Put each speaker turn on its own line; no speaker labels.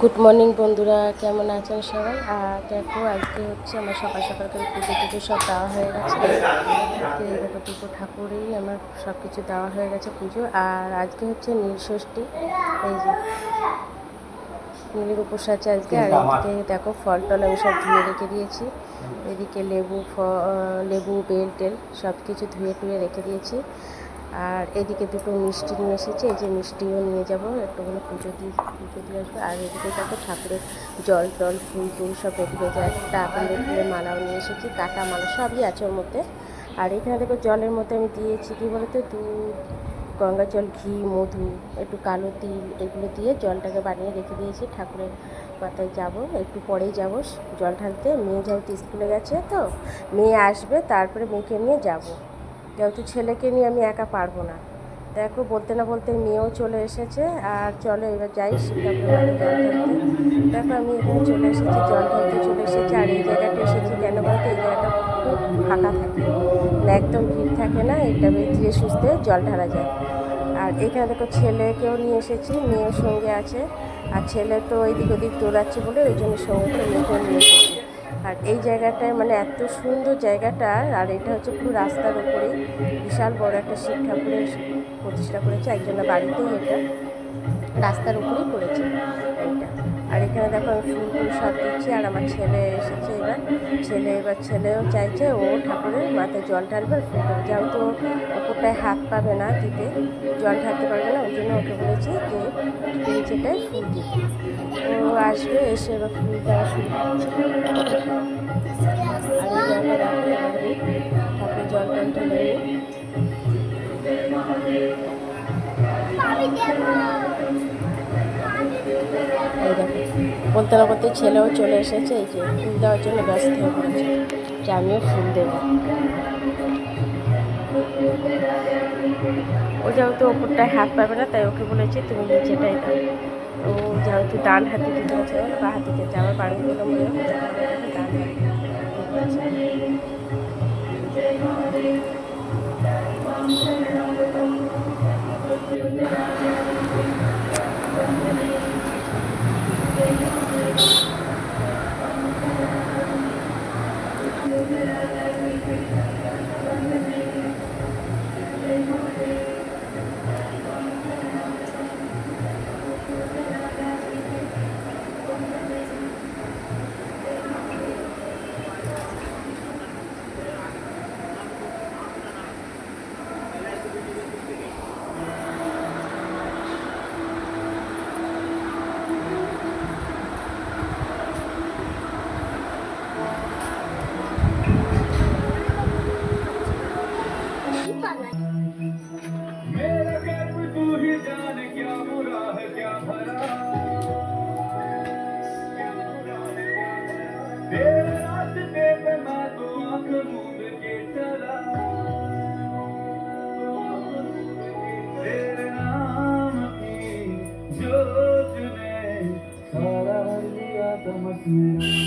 Good morning বন্ধুরা, কেমন আছেন সবাই? আর দেখো আজকে হচ্ছে আমার সকাল সকাল করে পুজো টুজো সব দেওয়া হয়ে গেছে। আজকে দেখো দুটো ঠাকুরেই আমার সব কিছু দেওয়া হয়ে গেছে পুজো। আর আজকে হচ্ছে নীলষষ্ঠী, এই যে নীলের উপোস আছে আজকে। আর এদিকে দেখো ফল টল আমি সব ধুয়ে রেখে দিয়েছি। এদিকে লেবু বেল টেল সব কিছু ধুয়ে টুয়ে রেখে দিয়েছি। আর এদিকে দুটো মিষ্টি নিয়ে এসেছি, এই যে মিষ্টিও নিয়ে যাবো, একটুখানি পুজো দিয়ে আসবো। আর এদিকে দেখো ঠাকুরের জল টল ফুল টুল সব রেডি হয়ে যায়। একটা আকন্দের ফুলের মালাও নিয়ে এসেছি, কাটা মালা সবই আছে ওর মধ্যে। আর এখানে দেখো জলের মধ্যে আমি দিয়েছি কী বলতো, দুধ, গঙ্গা জল, ঘি, মধু, একটু কালো তিল, এগুলো দিয়ে জলটাকে বানিয়ে রেখে দিয়েছি। ঠাকুরের মাথায় যাব, একটু পরেই যাব জল ঢালতে। মেয়ে যেহেতু স্কুলে গেছে, তো মেয়ে আসবে, তারপরে মেয়েকে নিয়ে যাব, যেহেতু ছেলেকে নিয়ে আমি একা পারবো না। দেখো বলতে না বলতে মেয়েও চলে এসেছে। আর চলো এবার যাই শিব ঠাকুরের মাথায় জল ঢালতে। দেখো আমি এখানে চলে এসেছি, জল ঢালতে চলে এসেছি। আর এই জায়গাটা এসেছি কেন বলতে, এই জায়গাটা খুব ফাঁকা থাকে, মানে একদম ভিড় থাকে না, এটা ধীরে সুস্থে জল ঢালা যায়। আর এখানে দেখো ছেলেকেও নিয়ে এসেছি, মেয়ের সঙ্গে আছে। আর ছেলে তো এদিক ওদিক দৌড়াচ্ছে বলে ওই জন্য সঙ্গে করে মেয়েকেও নিয়ে এসেছি। আর এই জায়গাটায় মানে এত সুন্দর জায়গাটা। আর এটা হচ্ছে পুরো রাস্তার উপরেই বিশাল বড় একটা শিব ঠাকুরের প্রতিষ্ঠা করেছে একজনের বাড়িতেই, এটা রাস্তার উপরেই করেছে এইটা। আর এখানে দেখো আমি ফুল টুল সব দিচ্ছি। আর আমার ছেলে এসেছে এবার ছেলেও চাইছে ও ঠাকুরের মাথায় জল ঢালবে আর ফুল ঢালবে, যেহেতু ওপরটায় হাত পাবে না দিতে, জল ঢালতে পারবে না, ওই জন্য ওকে বলেছি যে নিচেটায় ফুল দিতে। ও আসবে, এসে এবার ফুল দেওয়া শুরু করছে। আর এই জায়গাটা দেখো, এবার আমি ঠাকুরের জল টল ঢেলে নিই। এই দেখো বলতে না বলতে ছেলেও চলে এসেছে, এই যে ফুল দেওয়ার জন্য ব্যস্ত হয়ে পড়েছে যে আমিও ফুল দেবো। ও যেহেতু ওপরটায় হাত পাবে না, তাই ওকে বলেছি তুমি নিচেটাই দাও। ও যেহেতু ডান হাতে দিতে হচ্ছে, বা হাতে দিতে আমার বাড়ির বলে মনে হয় ডান হাতে मेरा कर्म तू ही जाने, क्या बुरा है क्या भला, तेरे रास्ते पे मैं तो आंख मूंद के चला, तेरे नाम की जोत ने सारा दिया तमस मेरा।